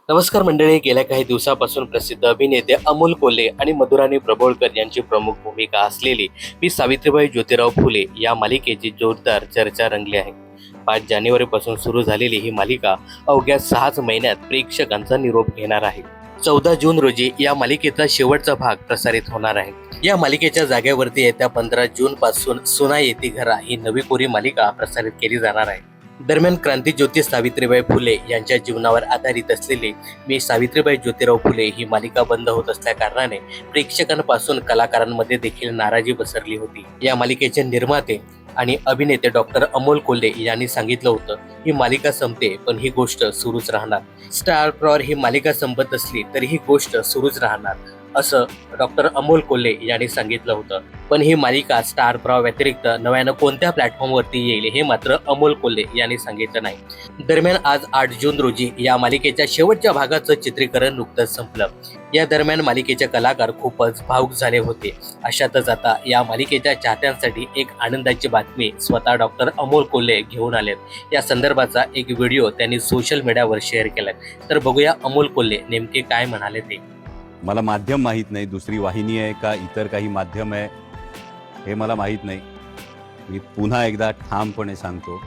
नमस्कार मंडळी. गेल्या काही दिवसापासून प्रसिद्ध अभिनेते अमोल कोल्हे आणि मधुराणी प्रभोळकर यांची प्रमुख भूमिका असलेली मी सावित्रीबाई ज्योतिराव फुले या मालिकेची जोरदार चर्चा रंगली आहे. 5 जानेवारीपासून सुरू झालेली ही मालिका अवघ्या 6 महिन्यात प्रेक्षकांचा निरोप घेणार आहे. 14 जून रोजी या मालिकेचा शेवटचा भाग प्रसारित होणार आहे. या मालिकेच्या जागेवरती येत्या 15 जून पासून सुना येती घरा ही नवी कोरी मालिका प्रसारित केली जाणार आहे. दरम्यान क्रांतीज्योती सावित्रीबाई फुले यांच्या जीवनावर आधारित असलेली मी सावित्रीबाई ज्योतिराव फुले ही मालिका बंद होत असल्या कारणाने प्रेक्षकांपासून कलाकारांमध्ये देखील नाराजी पसरली होती. या मालिकेचे निर्माते आणि अभिनेते डॉक्टर अमोल कोल्हे यांनी सांगितलं होतं, ही मालिका संपते पण ही गोष्ट सुरूच राहणार. स्टार प्रॉवर ही मालिका संपत असली तरी ही गोष्ट सुरूच राहणार असं डॉक्टर अमोल कोल्हे यांनी सांगितलं होतं. पण ही मालिका स्टार प्रॉवर व्यतिरिक्त नव्यानं कोणत्या प्लॅटफॉर्मवरती येईल हे मात्र अमोल कोल्हे यांनी सांगितलं नाही. दरम्यान आज 8 जून रोजी या मालिकेच्या शेवटच्या भागाचं चित्रीकरण नुकतंच संपलं. या दरम्यान मालिकेचे कलाकार खूपच भावुक झाले होते. अशातच आता या मालिकेच्या चाहत्यांसाठी एक आनंदाची बातमी स्वतः डॉक्टर अमोल कोल्हे घेऊन आलेत. या संदर्भाचा एक व्हिडिओ त्यांनी सोशल मीडियावर शेअर केलाय. तर बघूया अमोल कोल्हे नेमके काय म्हणाले ते. मला माध्यम माहीत नाही, दुसरी वाहिनी आहे का इतर काही माध्यम आहे हे मला माहीत नाही. मी पुन्हा एकदा ठामपणे सांगतो,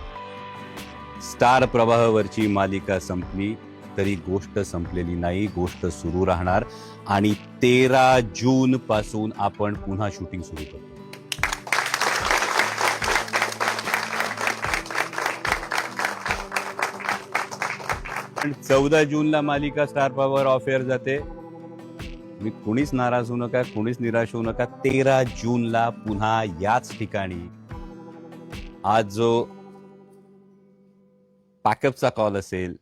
स्टार प्रवाहावरची मालिका संपली तरी गोष्ट संपलेली नाही, गोष्ट सुरू राहणार आणि 13 जून पासून आपण पुन्हा शूटिंग सुरू करू. पण 14 जूनला मालिका स्टार प्रवाहावर ऑफ एअर जाते. मी कुणीच नाराज होऊ नका, कुणीच निराश होऊ नका. 13 जूनला पुन्हा याच ठिकाणी आज जो पॅकअपचा कॉल असेल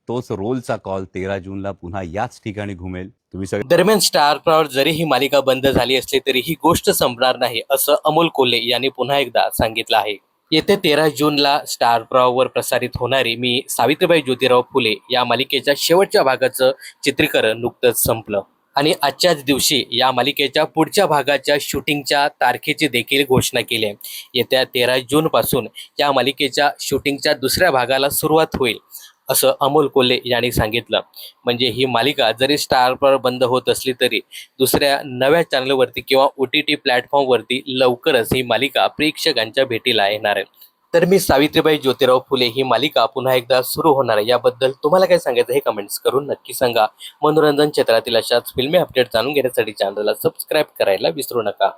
तोच रोलचा कॉल 13 जूनला पुन्हा याच ठिकाणी घुमेल. तुम्ही सगळे. दरम्यान स्टार प्रॉवर जरी ही मालिका बंद झाली असली तरी ही गोष्ट संपणार नाही असं अमोल कोल्हे यांनी पुन्हा एकदा सांगितलं आहे. येत्या 13 जूनला स्टार प्रॉवर प्रसारित होणारी मी सावित्रीबाई ज्योतिराव फुले या मालिकेच्या शेवटच्या भागाचं चित्रीकरण नुकतंच संपलं आणि आजच्याच दिवशी या मालिकेच्या पुढच्या भागाच्या शूटिंगच्या तारखेची देखील घोषणा केली आहे. येत्या 13 जून पासून या मालिकेच्या शूटिंगच्या दुसऱ्या भागाला सुरुवात होईल असं अमोल कोल्हे यांनी सांगितलं. म्हणजे ही मालिका जरी स्टार प्रॉवर बंद होत असली तरी दुसऱ्या नव्या चॅनलवरती किंवा OTT प्लॅटफॉर्मवरती लवकरच ही मालिका प्रेक्षकांच्या भेटीला येणार आहे. तर मी सावित्रीबाई ज्योतिराव फुले ही मालिका पुन्हा एकदा सुरू होणार आहे याबद्दल तुम्हाला काय सांगायचं हे कमेंट्स करून नक्की सांगा. मनोरंजन क्षेत्रातील अशाच फिल्मी अपडेट जाणून घेण्यासाठी चॅनलला सबस्क्राईब करायला विसरू नका.